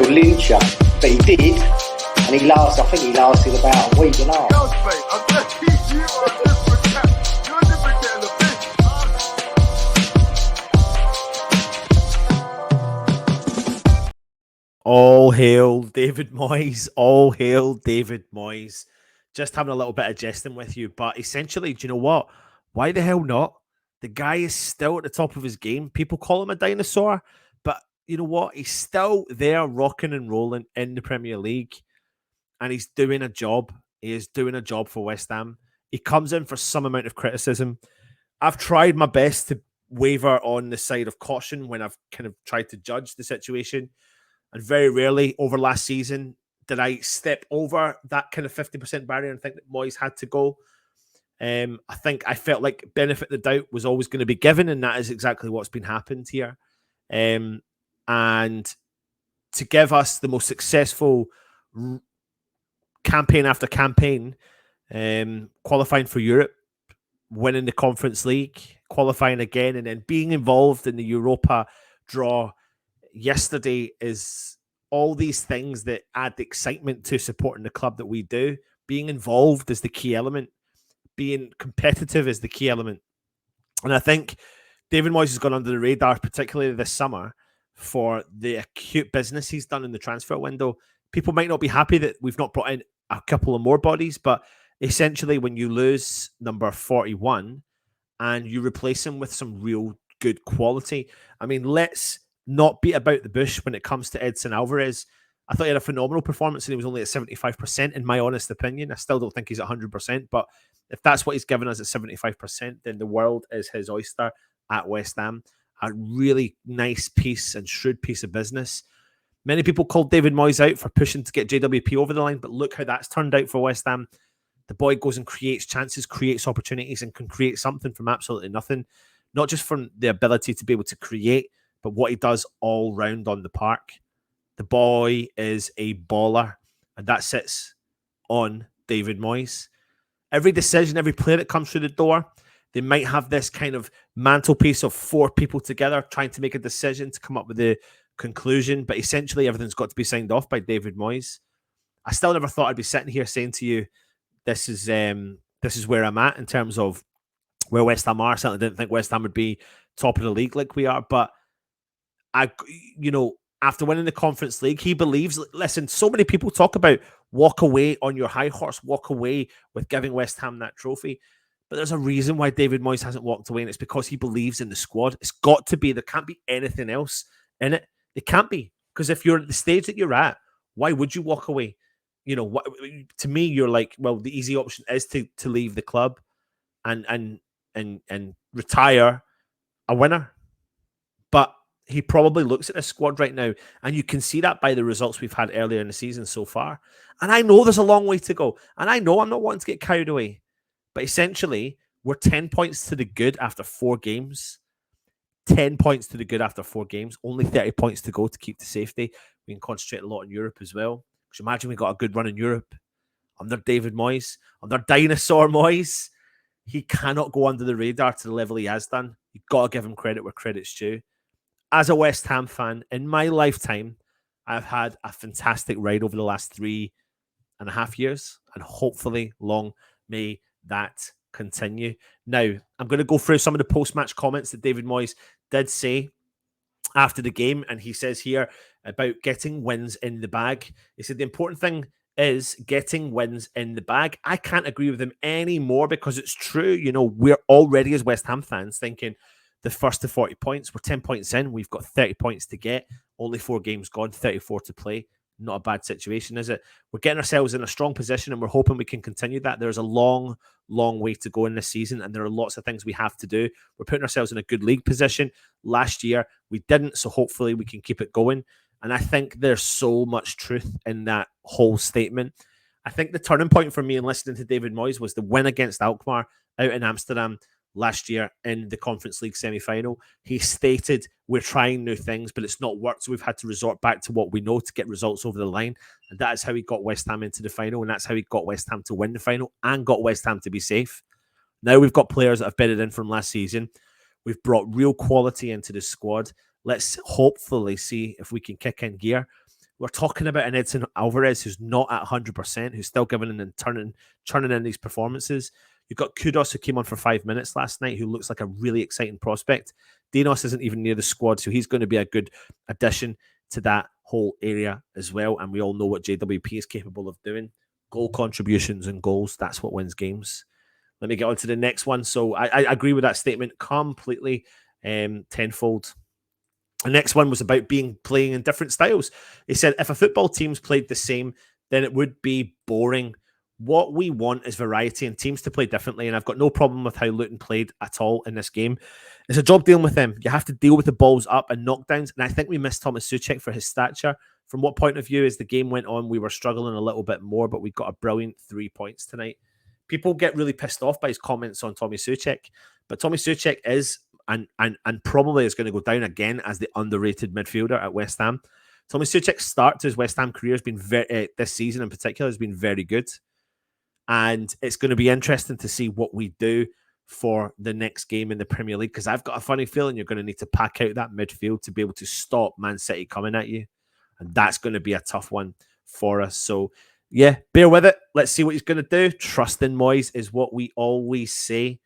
they'll lynch you. But he did, and I think he lasted about a week and a half. All hail David Moyes. All hail David Moyes. Just having a little bit of jesting with you. But essentially, do you know what? Why the hell not? The guy is still at the top of his game. People call him a dinosaur. But you know what? He's still there rocking and rolling in the Premier League. And he's doing a job. He is doing a job for West Ham. He comes in for some amount of criticism. I've tried my best to waver on the side of caution when I've kind of tried to judge the situation. And very rarely over last season did I step over that kind of 50% barrier and think that Moyes had to go. I think I felt like benefit of the doubt was always going to be given, and that is exactly what's been happened here. And to give us the most successful campaign after campaign, qualifying for Europe, winning the Conference League, qualifying again, and then being involved in the Europa draw yesterday is all these things that add excitement to supporting the club that we do. Being involved is the key element. Being competitive is the key element. And I think David Moyes has gone under the radar, particularly this summer, for the acute business he's done in the transfer window. People might not be happy that we've not brought in a couple of more bodies, but essentially when you lose number 41 and you replace him with some real good quality, I mean, let's not beat about the bush when it comes to Edson Alvarez. I thought he had a phenomenal performance and he was only at 75% in my honest opinion. I still don't think he's at 100%, but if that's what he's given us at 75%, then the world is his oyster at West Ham. A really nice piece and shrewd piece of business. Many people called David Moyes out for pushing to get JWP over the line, but look how that's turned out for West Ham. The boy goes and creates chances, creates opportunities, and can create something from absolutely nothing. Not just from the ability to be able to create, but what he does all round on the park. The boy is a baller, and that sits on David Moyes. Every decision, every player that comes through the door, they might have this kind of mantelpiece of four people together trying to make a decision to come up with the conclusion, but essentially everything's got to be signed off by David Moyes. I still never thought I'd be sitting here saying to you, this is where I'm at in terms of where West Ham are. I certainly didn't think West Ham would be top of the league like we are, but after winning the Conference League, he believes, listen, so many people talk about walk away on your high horse, walk away with giving West Ham that trophy. But there's a reason why David Moyes hasn't walked away, and it's because he believes in the squad. It's got to be. There can't be anything else in it. It can't be. Because if you're at the stage that you're at, why would you walk away? To me, you're like, well, the easy option is to leave the club and retire a winner. But he probably looks at the squad right now, and you can see that by the results we've had earlier in the season so far. And I know there's a long way to go. And I know I'm not wanting to get carried away. But essentially, we're 10 points to the good after 4 games. 10 points to the good after 4 games. Only 30 points to go to keep the safety. We can concentrate a lot on Europe as well. Because imagine we got a good run in Europe under David Moyes, under Dinosaur Moyes. He cannot go under the radar to the level he has done. You've got to give him credit where credit's due. As a West Ham fan, in my lifetime, I've had a fantastic ride over the last 3.5 years, and hopefully long may that continue. Now, I'm going to go through some of the post-match comments that David Moyes did say after the game, and he says here about getting wins in the bag. He said the important thing is getting wins in the bag. I can't agree with him anymore because it's true. We're already as West Ham fans thinking the first to 40 points. We're 10 points in. We've got 30 points to get. Only 4 games gone, 34 to play. Not a bad situation, is it? We're getting ourselves in a strong position, and we're hoping we can continue that. There's a long, long way to go in this season, and there are lots of things we have to do. We're putting ourselves in a good league position. Last year, we didn't, so hopefully we can keep it going. And I think there's so much truth in that whole statement. I think the turning point for me in listening to David Moyes was the win against Alkmaar out in Amsterdam last year in the Conference League semi-final. He stated, we're trying new things, but it's not worked, so we've had to resort back to what we know to get results over the line. And that is how he got West Ham into the final, and that's how he got West Ham to win the final and got West Ham to be safe. Now we've got players that have bedded in from last season. We've brought real quality into the squad. Let's hopefully see if we can kick in gear. We're talking about an Edson Alvarez who's not at 100%, who's still giving and churning in these performances. You've got Kudos, who came on for 5 minutes last night, who looks like a really exciting prospect. Dinos isn't even near the squad, so he's going to be a good addition to that whole area as well. And we all know what JWP is capable of doing. Goal contributions and goals, that's what wins games. Let me get on to the next one. So I agree with that statement completely, tenfold. The next one was about playing in different styles. He said, if a football team's played the same, then it would be boring. What we want is variety and teams to play differently, and I've got no problem with how Luton played at all in this game. It's a job dealing with them. You have to deal with the balls up and knockdowns, and I think we missed Thomas Souček for his stature. From what point of view, as the game went on, we were struggling a little bit more, but we got a brilliant 3 points tonight. People get really pissed off by his comments on Tommy Souček, but Tommy Souček is and probably is going to go down again as the underrated midfielder at West Ham. Tommy Souček's start to his West Ham career has been this season in particular has been very good, and it's going to be interesting to see what we do for the next game in the Premier League, because I've got a funny feeling you're going to need to pack out that midfield to be able to stop Man City coming at you, and that's going to be a tough one for us. So yeah, bear with it. Let's see what he's going to do. Trust in Moyes is what we always say.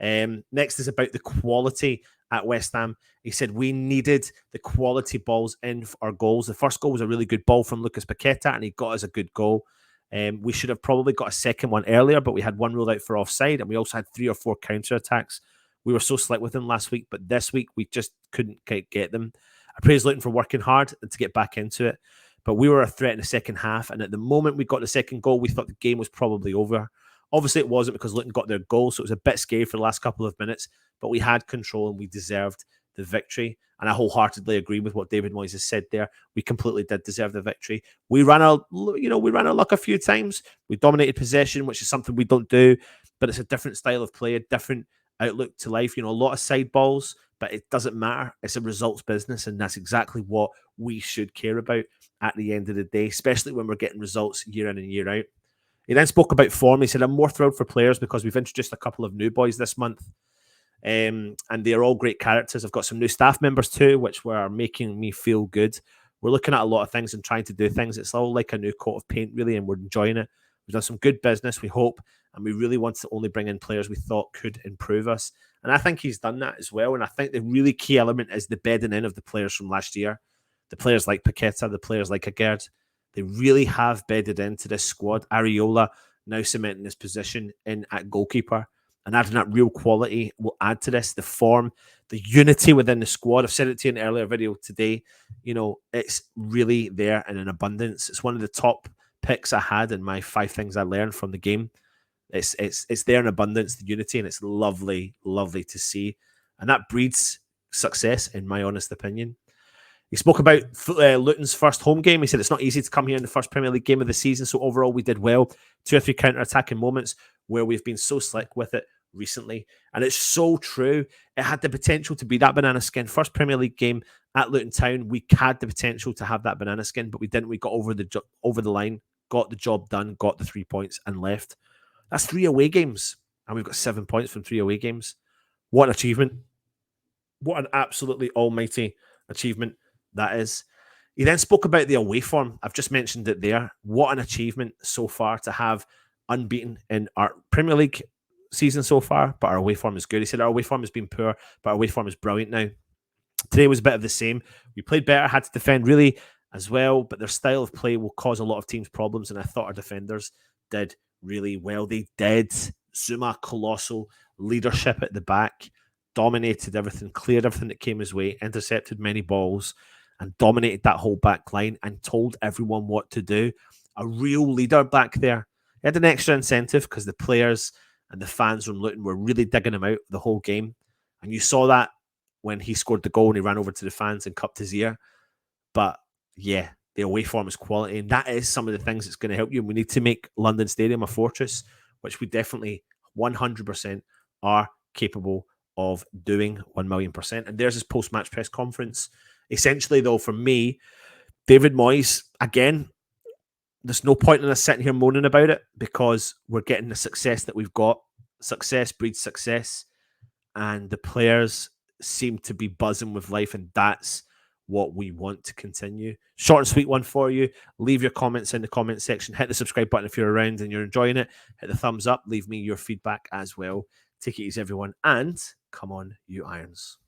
Next is about the quality at West Ham. He said we needed the quality balls in for our goals. The first goal was a really good ball from Lucas Paqueta, and he got us a good goal. We should have probably got a second one earlier, but we had one ruled out for offside, and we also had 3 or 4 counter-attacks. We were so slick with them last week, but this week we just couldn't get them. I praise Luton for working hard and to get back into it, but we were a threat in the second half, and at the moment we got the second goal, we thought the game was probably over. Obviously, it wasn't, because Luton got their goal, so it was a bit scary for the last couple of minutes, but we had control and we deserved the victory. And I wholeheartedly agree with what David Moyes has said there. We completely did deserve the victory. We ran our luck a few times. We dominated possession, which is something we don't do, but it's a different style of play, a different outlook to life. A lot of side balls, but it doesn't matter. It's a results business, and that's exactly what we should care about at the end of the day, especially when we're getting results year in and year out. He then spoke about form. He said, I'm more thrilled for players because we've introduced a couple of new boys this month. And they're all great characters. I've got some new staff members too, which were making me feel good. We're looking at a lot of things and trying to do things. It's all like a new coat of paint, really, and we're enjoying it. We've done some good business, we hope, and we really want to only bring in players we thought could improve us. And I think he's done that as well. And I think the really key element is the bedding in of the players from last year. The players like Paqueta, the players like Agard. They really have bedded into this squad. Areola now cementing his position in at goalkeeper, and adding that real quality will add to this. The form, the unity within the squad. I've said it to you in an earlier video today. It's really there and in abundance. It's one of the top picks I had in my 5 things I learned from the game. It's there in abundance, the unity, and it's lovely, lovely to see. And that breeds success, in my honest opinion. He spoke about Luton's first home game. He said it's not easy to come here in the first Premier League game of the season, so overall we did well. 2 or 3 counter-attacking moments where we've been so slick with it recently. And it's so true. It had the potential to be that banana skin. First Premier League game at Luton Town, we had the potential to have that banana skin, but we didn't. We got over the line, got the job done, got the 3 points and left. That's 3 away games, and we've got 7 points from 3 away games. What an achievement. What an absolutely almighty achievement that is. He then spoke about the away form. I've just mentioned it there. What an achievement so far to have unbeaten in our Premier League season so far, but our away form is good. He said our away form has been poor, but our away form is brilliant now. Today was a bit of the same. We played better, had to defend really as well, but their style of play will cause a lot of teams problems, and I thought our defenders did really well. They did. Zuma, colossal leadership at the back, dominated everything, cleared everything that came his way, intercepted many balls, and dominated that whole back line and told everyone what to do. A real leader back there. He had an extra incentive because the players and the fans from Luton were really digging him out the whole game. And you saw that when he scored the goal and he ran over to the fans and cupped his ear. But yeah, the away form is quality. And that is some of the things that's going to help you. We need to make London Stadium a fortress, which we definitely 100% are capable of doing 1,000,000%. And there's his post-match press conference. Essentially, though, for me, David Moyes, again, there's no point in us sitting here moaning about it because we're getting the success that we've got. Success breeds success, and the players seem to be buzzing with life, and that's what we want to continue. Short and sweet one for you. Leave your comments in the comment section. Hit the subscribe button if you're around and you're enjoying it. Hit the thumbs up. Leave me your feedback as well. Take it easy, everyone. And come on, you Irons.